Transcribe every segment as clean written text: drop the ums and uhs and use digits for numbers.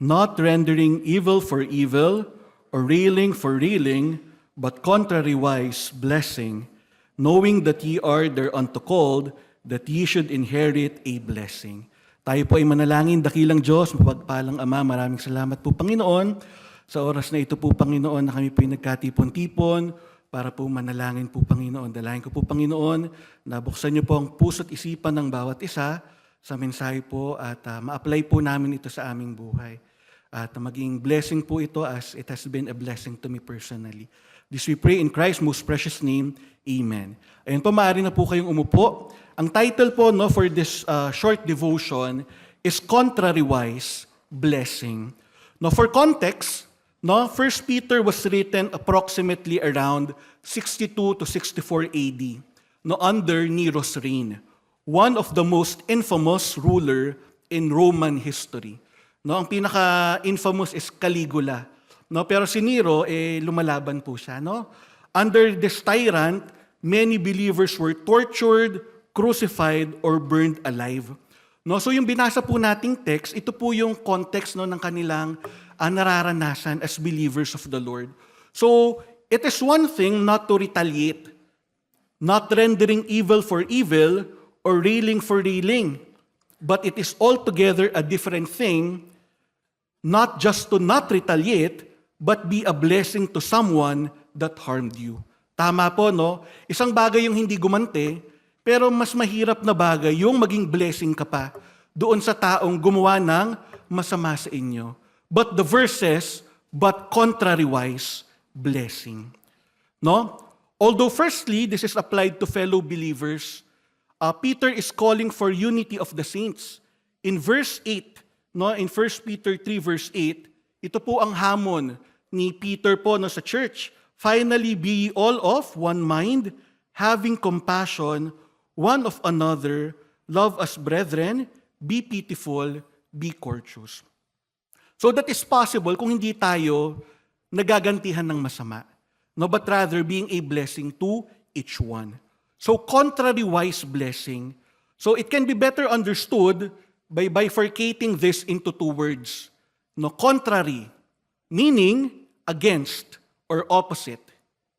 not rendering evil for evil, or railing for railing, but contrariwise blessing, knowing that ye are thereunto called, that ye should inherit a blessing. Tayo po ay manalangin, dakilang Diyos, mapagpalang Ama, maraming salamat po Panginoon. Sa oras na ito po Panginoon na kami po ay nagkatipon-tipon para po manalangin po Panginoon. Dalangin ko po Panginoon, nabuksan niyo po ang puso't isipan ng bawat isa sa mensahe po at ma-apply po namin ito sa aming buhay. At maging blessing po ito as it has been a blessing to me personally. This we pray in Christ's most precious name. Amen. Ayun po, maaari na po kayong umupo. Ang title po for this short devotion is Contrariwise Blessing. For context, 1 Peter was written approximately around 62 to 64 AD, under Nero's reign, one of the most infamous ruler in Roman history. Ang pinaka-infamous is Caligula. Pero si Nero, lumalaban po siya. Under this tyrant, many believers were tortured, crucified, or burned alive. So yung binasa po nating text, ito po yung context ng kanilang nararanasan as believers of the Lord. So it is one thing not to retaliate, not rendering evil for evil, or railing for railing. But it is altogether a different thing, not just to not retaliate, but be a blessing to someone that harmed you. Tama po, Isang bagay yung hindi gumante, pero mas mahirap na bagay yung maging blessing ka pa doon sa taong gumawa ng masama sa inyo. But the verse says, but contrariwise blessing. Although firstly, this is applied to fellow believers, Peter is calling for unity of the saints. In verse 8, in 1 Peter 3 verse 8, ito po ang hamon ni Peter po sa church. Finally, be ye all of one mind, having compassion one of another, love as brethren, be pitiful, be courteous. So that is possible kung hindi tayo nagagantihan ng masama, but rather being a blessing to each one. So contrariwise blessing. So it can be better understood by bifurcating this into two words. Contrary, meaning against or opposite.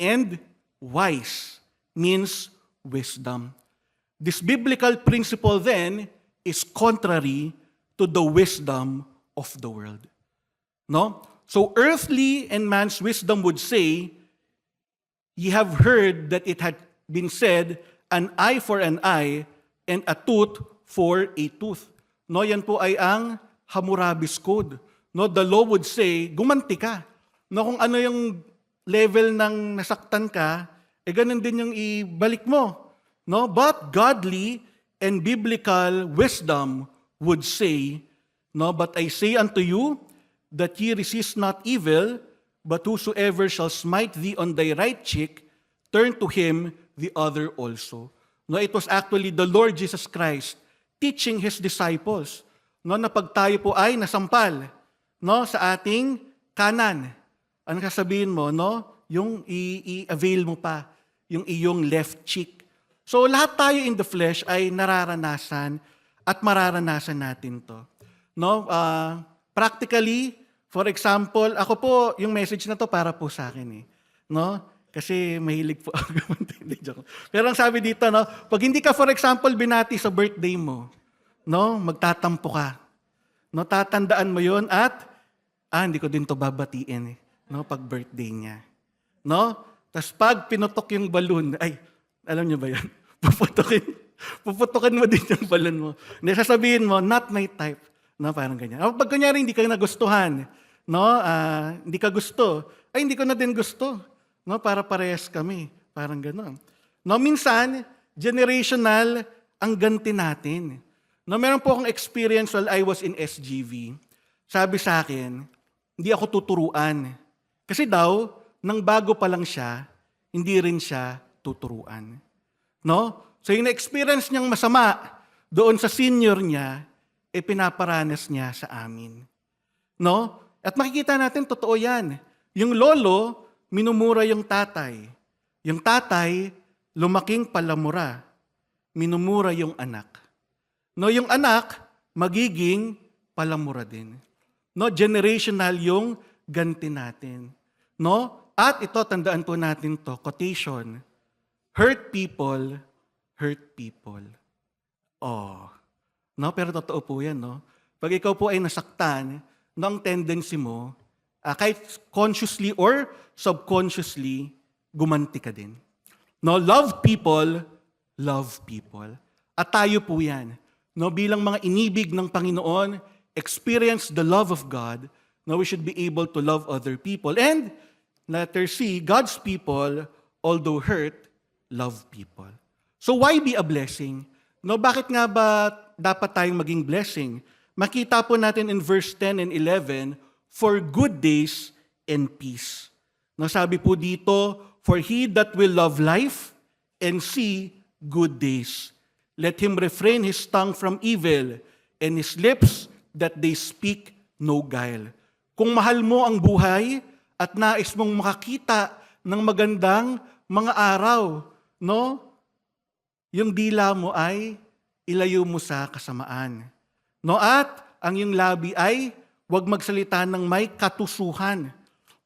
And wise means wisdom. This biblical principle then is contrary to the wisdom of the world. So earthly and man's wisdom would say, ye have heard that it had been said, an eye for an eye and a tooth for a tooth. Yan po ay ang Hammurabi's Code. The law would say, gumanti ka. Kung ano yung level ng nasaktan ka, ganun din yung ibalik mo. But godly and biblical wisdom would say, but I say unto you, that ye resist not evil, but whosoever shall smite thee on thy right cheek, turn to him the other also. It was actually the Lord Jesus Christ teaching His disciples, na pag tayo po ay nasampal, sa ating kanan, ano sasabihin mo, yung i-avail mo pa, yung iyong left cheek. So lahat tayo in the flesh ay nararanasan at mararanasan natin to. Practically, for example, ako po, yung message na to para po sa akin Kasi mahilig po ako. Pero ang sabi dito, pag hindi ka, for example, binati sa birthday mo, magtatampo ka. Tatandaan mo yon at, hindi ko din to babatiin pag birthday niya. Tapos pag pinutok yung balloon, alam niyo ba yan? Puputukin mo din yung balloon mo. Hindi, sasabihin mo, not my type. Parang ganyan. Pag kunyari, hindi ka nagustuhan, hindi ka gusto, hindi ko na din gusto. Para parehas kami. Parang gano'n. Minsan, generational ang ganti natin. Meron po akong experience while I was in SGV. Sabi sa akin, hindi ako tuturuan. Kasi daw, nang bago pa lang siya, hindi rin siya tuturuan. So yung na-experience niyang masama doon sa senior niya, pinaparanas niya sa amin. At makikita natin, totoo yan. Yung lolo, minumura yung tatay. Yung tatay, lumaking palamura. Minumura yung anak. Yung anak, magiging palamura din. No, generational yung ganti natin. No? At ito, tandaan po natin to, quotation, hurt people, hurt people. Oh. No, pero totoo po yan, no? Pag ikaw po ay nasaktan, no, ang tendency mo, kahit consciously or subconsciously, gumanti ka din. No, love people, love people. At tayo po yan. No, bilang mga inibig ng Panginoon, experience the love of God, no, we should be able to love other people. And, letter C, God's people, although hurt, love people. So why be a blessing? No, bakit nga ba dapat tayong maging blessing? Makita po natin in verse 10 and 11, for good days and peace. No, sabi po dito, for he that will love life and see good days. Let him refrain his tongue from evil and his lips that they speak no guile. Kung mahal mo ang buhay at nais mong makakita ng magandang mga araw, no? Yung dila mo ay ilayo mo sa kasamaan. No, at ang iyong labi ay huwag magsalita ng may katusuhan.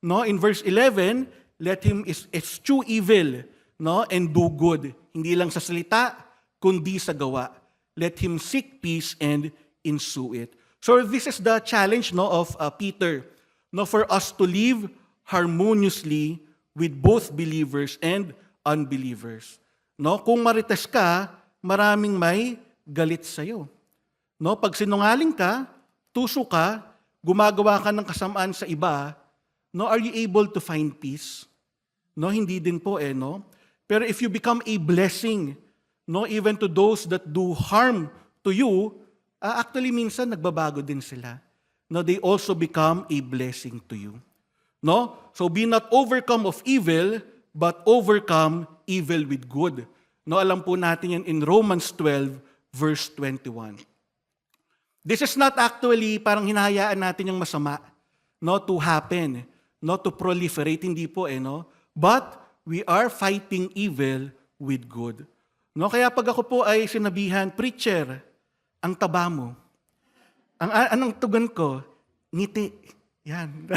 No, in verse 11, let him eschew evil, no, and do good. Hindi lang sa salita, kundi sa gawa. Let him seek peace and ensue it. So this is the challenge, no, of Peter, no, for us to live harmoniously with both believers and unbelievers. No, kung marites ka, maraming may galit sa iyo. No, pag sinungaling ka, tuso ka, gumagawa ka ng kasamaan sa iba, no, are you able to find peace? No, hindi din po no. Pero if you become a blessing, no, even to those that do harm to you, actually minsan nagbabago din sila. No, they also become a blessing to you. No? So be not overcome of evil, but overcome evil with good. No, alam po natin yan in Romans 12 verse 21. This is not actually parang hinahayaan natin yung masama, no, to happen, no, to proliferate, hindi po no. But we are fighting evil with good. No, kaya pag ako po ay sinabihan, preacher, ang taba mo. Anong tugon ko? Ngiti. Yan.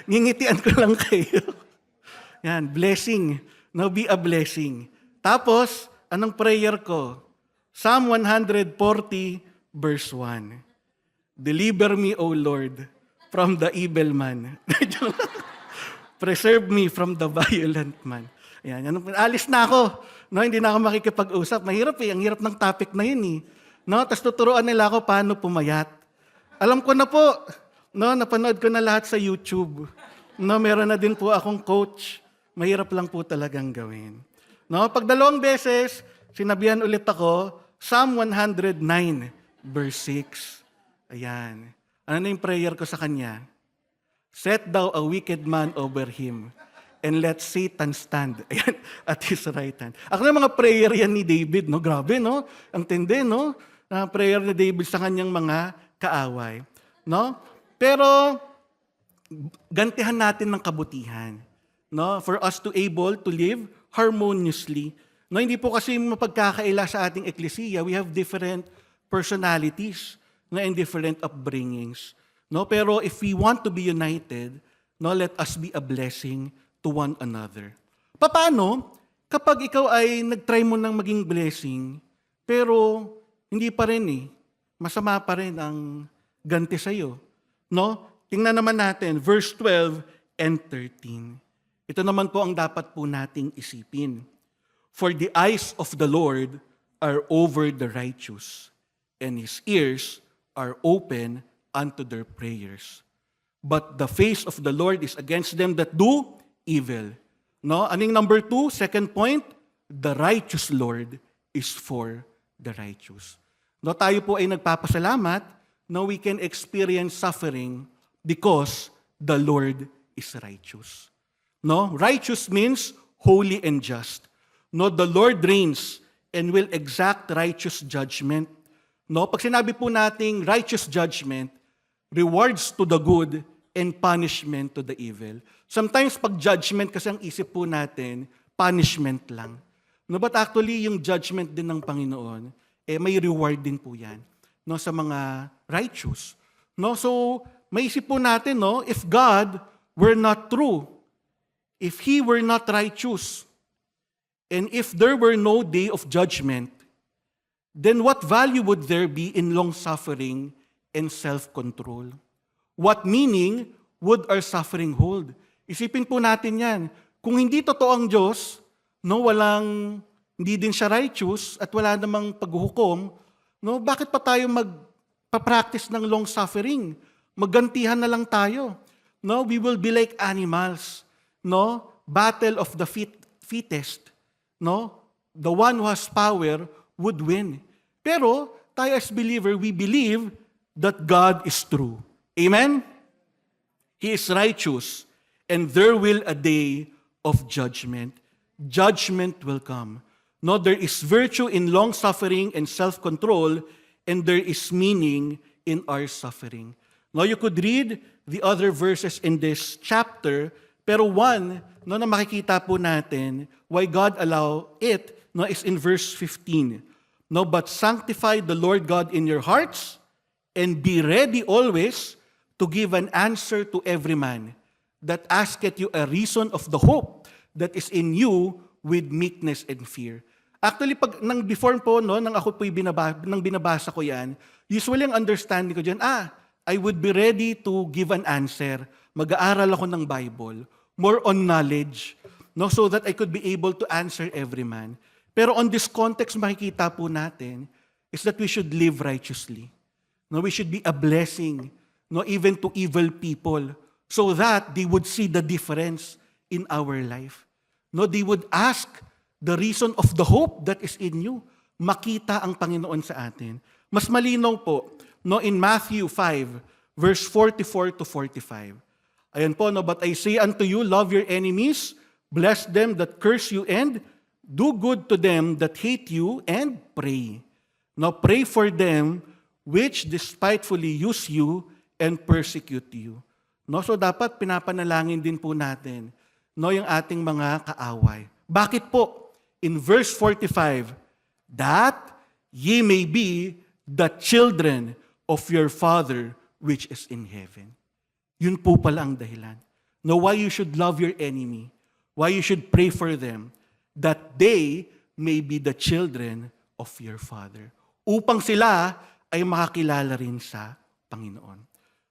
Ngingitian ko lang kayo. Yan, blessing. No, be a blessing. Tapos, anong prayer ko? Psalm 140 verse 1. Deliver me, O Lord, from the evil man. Preserve me from the violent man. Ayan, alis na ako. No, hindi na ako makikipag-usap. Mahirap ang hirap ng topic na yun No, tapos tuturuan nila ako paano pumayat. Alam ko na po. No, napanood ko na lahat sa YouTube. No, meron na din po akong coach. Mahirap lang po talagang gawin. No, pag 2 beses, sinabihan ulit ako, Psalm 109 verse 6. Ayan. Ano na yung prayer ko sa kanya? Set thou a wicked man over him, and let Satan stand. Ayan, at his right hand. Ako na mga prayer yan ni David, no? Grabe, no? Ang tindi, no? Prayer ni David sa kanyang mga kaaway. No? Pero, gantihan natin ng kabutihan. No? For us to able to live harmoniously. No? Hindi po kasi mapagkakaila sa ating eklesiya. We have different personalities, no, and different upbringings. No? Pero if we want to be united, no, let us be a blessing to one another. Paano? Kapag ikaw ay nag-try mo ng maging blessing, pero hindi pa rin masama pa rin ang ganti sa'yo. No? Tingnan naman natin, verse 12 and 13. Ito naman po ang dapat po nating isipin. For the eyes of the Lord are over the righteous, and His ears are open unto their prayers. But the face of the Lord is against them that do evil. No? Aning number 2, second point, the righteous Lord is for the righteous. No, tayo po ay nagpapasalamat na we can experience suffering because the Lord is righteous. No? Righteous means holy and just. No, the Lord reigns and will exact righteous judgment. No, pag sinabi po nating righteous judgment, rewards to the good and punishment to the evil. Sometimes pag judgment kasi ang isip po natin, punishment lang. No, but actually yung judgment din ng Panginoon, may reward din po yan, no, sa mga righteous. No? So, maisip po natin, no, if God were not true, if He were not righteous, and if there were no day of judgment, then what value would there be in long-suffering and self-control? What meaning would our suffering hold? Isipin po natin yan. Kung hindi totoo ang Diyos, no, hindi din siya righteous at wala namang paghuhukom, no, bakit pa tayo magpa-practice ng long-suffering? Maggantihan na lang tayo. No, we will be like animals. No, battle of the fittest. No, the one who has power would win. Pero tayo as believer, we believe that God is true. Amen? He is righteous, and there will a day of judgment. Judgment will come. No, there is virtue in long-suffering and self-control, and there is meaning in our suffering. Now, you could read the other verses in this chapter, pero one no, na makikita po natin why God allow it no, is in verse 15. No, but sanctify the Lord God in your hearts, and be ready always to give an answer to every man that asketh you a reason of the hope that is in you with meekness and fear. Actually, nang before po, no, nang ako po'y binabasa ko yan, usually ang understanding ko dyan, I would be ready to give an answer. Mag-aaral ako ng Bible, more on knowledge, no, so that I could be able to answer every man. Pero on this context, makikita po natin is that we should live righteously. No, we should be a blessing, no, even to evil people, so that they would see the difference in our life. No, they would ask the reason of the hope that is in you. Makita ang Panginoon sa atin. Mas malinaw po, no, in Matthew 5, verse 44 to 45. Ayan po, no, but I say unto you, love your enemies, bless them that curse you, and do good to them that hate you, and pray. Now pray for them which despitefully use you and persecute you. No, so dapat pinapanalangin din po natin, no, yung ating mga kaaway. Bakit po? In verse 45, that ye may be the children of your Father which is in heaven. Yun po pala ang dahilan. No, why you should love your enemy, why you should pray for them, that they may be the children of your Father. Upang sila ay makakilala rin sa Panginoon.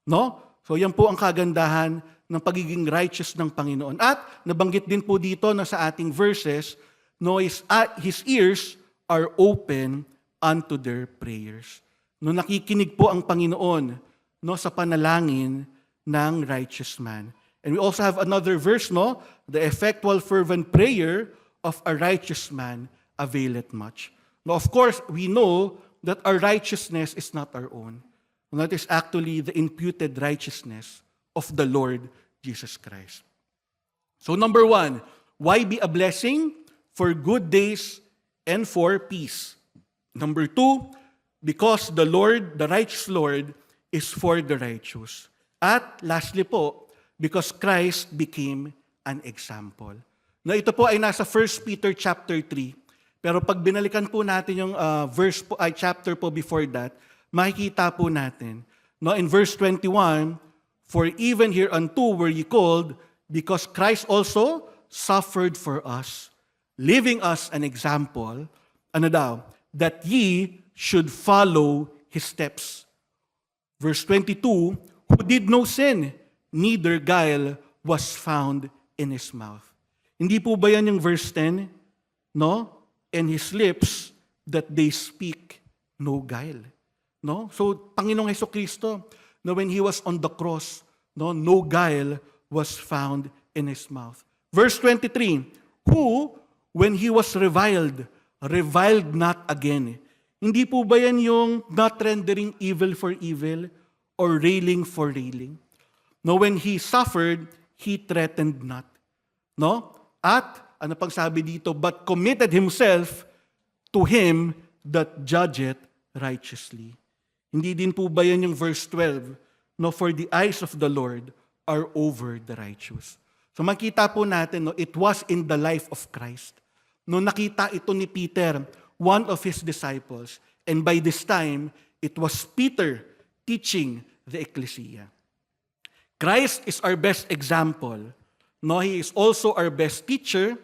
No? So yan po ang kagandahan ng pagiging righteous ng Panginoon. At nabanggit din po dito na sa ating verses, no, his ears are open unto their prayers. No, nakikinig po ang Panginoon, no, sa panalangin ng righteous man. And we also have another verse, no, the effectual fervent prayer of a righteous man availeth much. Now, of course, we know that our righteousness is not our own. That is actually the imputed righteousness of the Lord Jesus Christ. So number one, why be a blessing? For good days and for peace. Number two, because the Lord, the righteous Lord, is for the righteous. At lastly po, because Christ became an example. Na ito po ay nasa 1 Peter chapter 3. Pero pag binalikan po natin yung chapter po before that, makikita po natin. No, in verse 21, for even hereunto were ye called, because Christ also suffered for us, leaving us an example, that ye should follow his steps. Verse 22, who did no sin, neither guile was found in his mouth. Hindi po ba yan yung verse 10? No? And his lips, that they speak no guile. No? So, Panginoong Hesukristo, no, when he was on the cross, no guile was found in his mouth. Verse 23, who, when he was reviled not again. Hindi po ba yan yung not rendering evil for evil or railing for railing? No, when he suffered, he threatened not. No? At, ano pang sabi dito, but committed himself to him that judgeth righteously. Hindi din po ba yan yung verse 12? No, for the eyes of the Lord are over the righteous. So makita po natin, no, it was in the life of Christ. No, nakita ito ni Peter, one of his disciples. And by this time, it was Peter teaching the ecclesia. Christ is our best example. No, He is also our best teacher.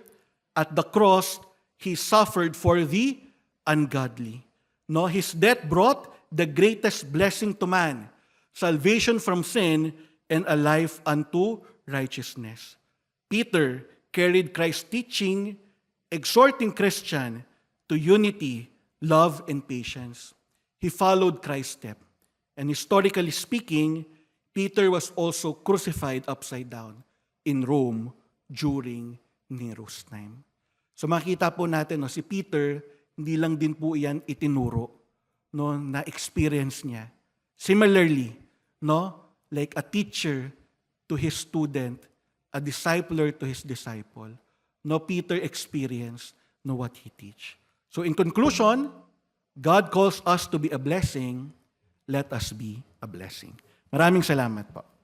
At the cross, He suffered for the ungodly. No, His death brought the greatest blessing to man, salvation from sin and a life unto righteousness. Peter carried Christ's teaching, exhorting Christians to unity, love, and patience. He followed Christ's step. And historically speaking, Peter was also crucified upside down in Rome during Nero's time. So makita po natin, no, si Peter, hindi lang din po iyan itinuro, no, na experience niya. Similarly, no, like a teacher to his student, a discipler to his disciple, no, Peter experienced, no, what he teach. So in conclusion, God calls us to be a blessing. Let us be a blessing. Maraming salamat po.